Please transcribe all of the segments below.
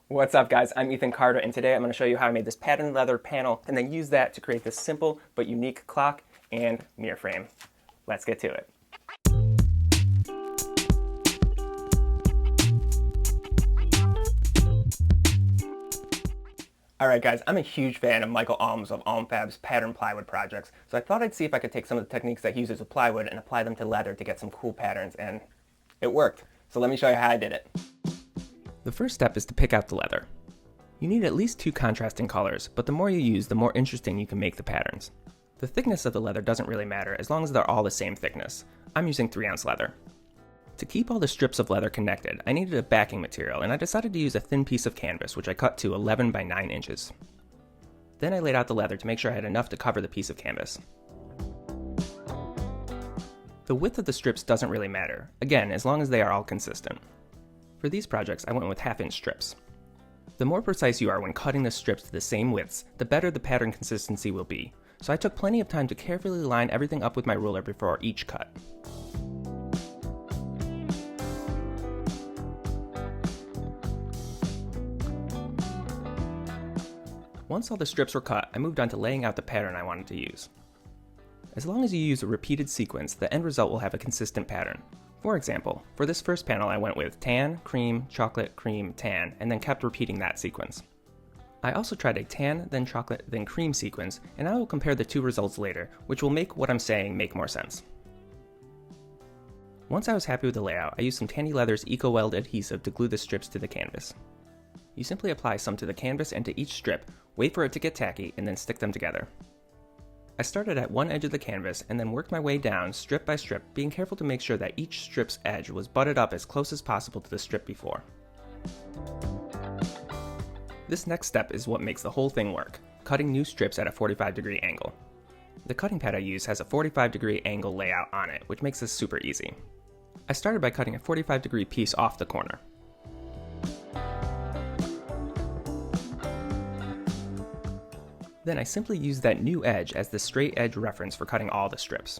What's up, guys? I'm Ethan Carter, and today I'm going to show you how I made this patterned leather panel and then use that to create this simple but unique clock and mirror frame. Let's get to it. Alright guys, I'm a huge fan of Michael Alms of AlmFab's pattern plywood projects, so I thought I'd see if I could take some of the techniques that he uses with plywood and apply them to leather to get some cool patterns, and it worked. So let me show you how I did it. The first step is to pick out the leather. You need at least 2 contrasting colors, but the more you use, the more interesting you can make the patterns. The thickness of the leather doesn't really matter as long as they're all the same thickness. I'm using 3-ounce leather. To keep all the strips of leather connected, I needed a backing material, and I decided to use a thin piece of canvas, which I cut to 11 by 9 inches. Then I laid out the leather to make sure I had enough to cover the piece of canvas. The width of the strips doesn't really matter, again, as long as they are all consistent. For these projects, I went with half-inch strips. The more precise you are when cutting the strips to the same widths, the better the pattern consistency will be, so I took plenty of time to carefully line everything up with my ruler before each cut. Once all the strips were cut, I moved on to laying out the pattern I wanted to use. As long as you use a repeated sequence, the end result will have a consistent pattern. For example, for this first panel I went with tan, cream, chocolate, cream, tan, and then kept repeating that sequence. I also tried a tan, then chocolate, then cream sequence, and I will compare the two results later, which will make what I'm saying make more sense. Once I was happy with the layout, I used some Tandy Leather's Eco-Weld adhesive to glue the strips to the canvas. You simply apply some to the canvas and to each strip, wait for it to get tacky, and then stick them together. I started at one edge of the canvas and then worked my way down strip by strip, being careful to make sure that each strip's edge was butted up as close as possible to the strip before. This next step is what makes the whole thing work, cutting new strips at a 45-degree angle. The cutting pad I use has a 45-degree angle layout on it, which makes this super easy. I started by cutting a 45-degree piece off the corner. Then I simply used that new edge as the straight edge reference for cutting all the strips.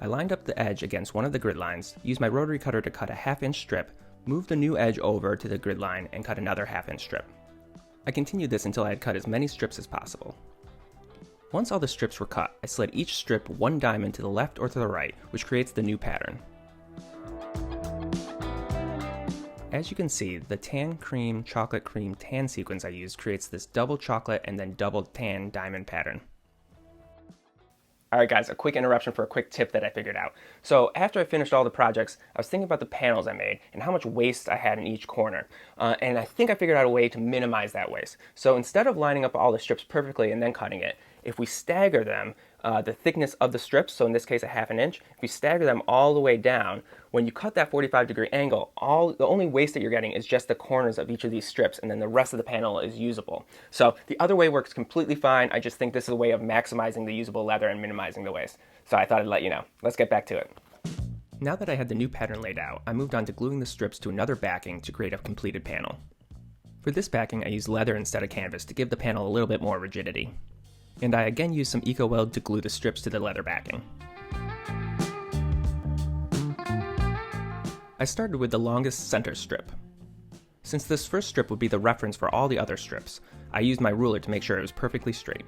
I lined up the edge against one of the grid lines, used my rotary cutter to cut a half-inch strip, moved the new edge over to the grid line, and cut another half-inch strip. I continued this until I had cut as many strips as possible. Once all the strips were cut, I slid each strip one diamond to the left or to the right, which creates the new pattern. As you can see, the tan, cream, chocolate, cream, tan sequence I used creates this double chocolate and then double tan diamond pattern. Alright guys, a quick interruption for a quick tip that I figured out. So after I finished all the projects, I was thinking about the panels I made and how much waste I had in each corner. And I think I figured out a way to minimize that waste. So instead of lining up all the strips perfectly and then cutting it, if we stagger them, the thickness of the strips, so in this case a half an inch, if we stagger them all the way down, when you cut that 45-degree angle, the only waste that you're getting is just the corners of each of these strips, and then the rest of the panel is usable. So the other way works completely fine. I just think this is a way of maximizing the usable leather and minimizing the waste. So I thought I'd let you know. Let's get back to it. Now that I had the new pattern laid out, I moved on to gluing the strips to another backing to create a completed panel. For this backing, I used leather instead of canvas to give the panel a little bit more rigidity. And I again used some Eco-Weld to glue the strips to the leather backing. I started with the longest center strip. Since this first strip would be the reference for all the other strips, I used my ruler to make sure it was perfectly straight.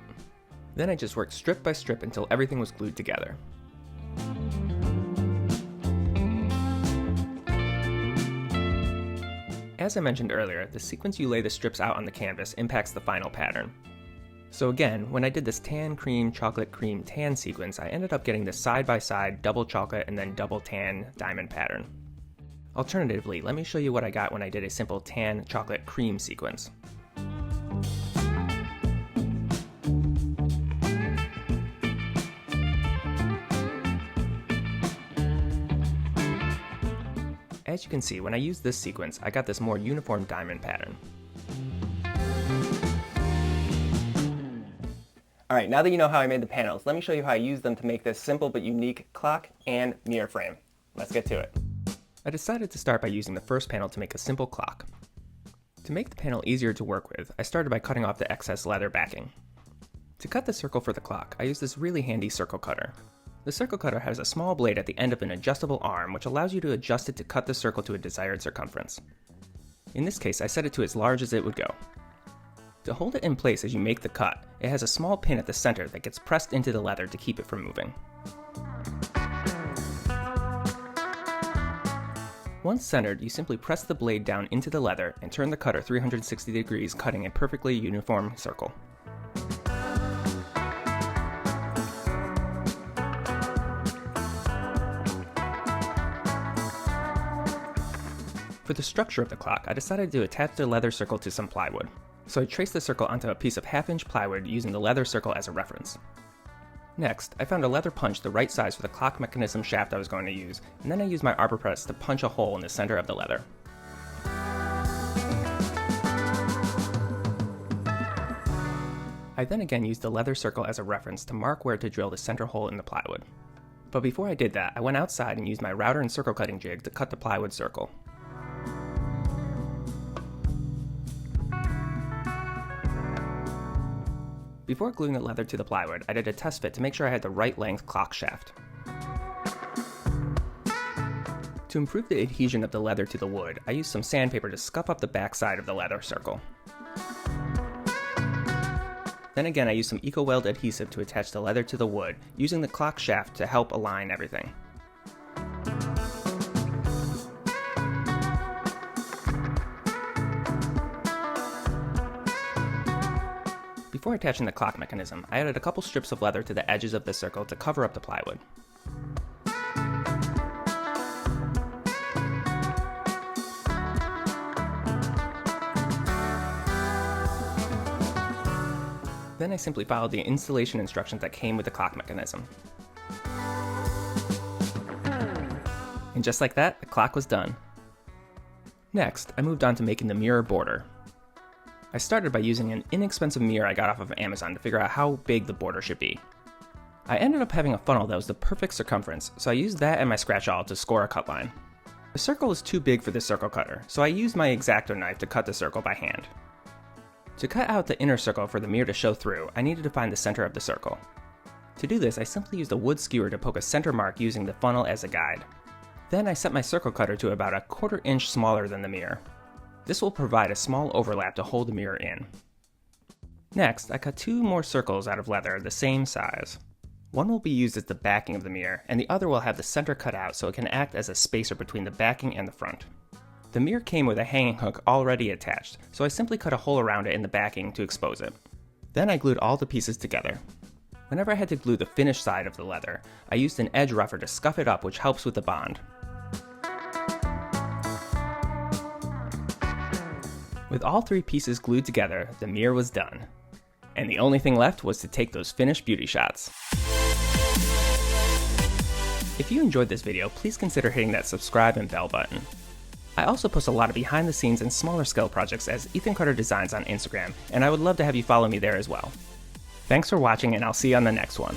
Then I just worked strip by strip until everything was glued together. As I mentioned earlier, the sequence you lay the strips out on the canvas impacts the final pattern. So again, when I did this tan, cream, chocolate, cream, tan sequence, I ended up getting this side-by-side double chocolate and then double tan diamond pattern. Alternatively, let me show you what I got when I did a simple tan, chocolate, cream sequence. As you can see, when I used this sequence, I got this more uniform diamond pattern. Alright, now that you know how I made the panels, let me show you how I used them to make this simple but unique clock and mirror frame. Let's get to it. I decided to start by using the first panel to make a simple clock. To make the panel easier to work with, I started by cutting off the excess leather backing. To cut the circle for the clock, I used this really handy circle cutter. The circle cutter has a small blade at the end of an adjustable arm which allows you to adjust it to cut the circle to a desired circumference. In this case, I set it to as large as it would go. To hold it in place as you make the cut, it has a small pin at the center that gets pressed into the leather to keep it from moving. Once centered, you simply press the blade down into the leather and turn the cutter 360 degrees, cutting a perfectly uniform circle. For the structure of the clock, I decided to attach the leather circle to some plywood. So I traced the circle onto a piece of 1/2-inch plywood using the leather circle as a reference. Next, I found a leather punch the right size for the clock mechanism shaft I was going to use, and then I used my arbor press to punch a hole in the center of the leather. I then again used the leather circle as a reference to mark where to drill the center hole in the plywood. But before I did that, I went outside and used my router and circle cutting jig to cut the plywood circle. Before gluing the leather to the plywood, I did a test fit to make sure I had the right length clock shaft. To improve the adhesion of the leather to the wood, I used some sandpaper to scuff up the back side of the leather circle. Then again, I used some EcoWeld adhesive to attach the leather to the wood, using the clock shaft to help align everything. Before attaching the clock mechanism, I added a couple strips of leather to the edges of the circle to cover up the plywood. Then I simply followed the installation instructions that came with the clock mechanism. And just like that, the clock was done. Next, I moved on to making the mirror border. I started by using an inexpensive mirror I got off of Amazon to figure out how big the border should be. I ended up having a funnel that was the perfect circumference, so I used that and my scratch awl to score a cut line. The circle was too big for this circle cutter, so I used my X-Acto knife to cut the circle by hand. To cut out the inner circle for the mirror to show through, I needed to find the center of the circle. To do this, I simply used a wood skewer to poke a center mark using the funnel as a guide. Then I set my circle cutter to about 1/4 inch smaller than the mirror. This will provide a small overlap to hold the mirror in. Next, I cut 2 more circles out of leather the same size. One will be used as the backing of the mirror, and the other will have the center cut out so it can act as a spacer between the backing and the front. The mirror came with a hanging hook already attached, so I simply cut a hole around it in the backing to expose it. Then I glued all the pieces together. Whenever I had to glue the finished side of the leather, I used an edge rougher to scuff it up, which helps with the bond. With all 3 pieces glued together, the mirror was done. And the only thing left was to take those finished beauty shots. If you enjoyed this video, please consider hitting that subscribe and bell button. I also post a lot of behind the scenes and smaller scale projects as Ethan Carter Designs on Instagram, and I would love to have you follow me there as well. Thanks for watching, and I'll see you on the next one.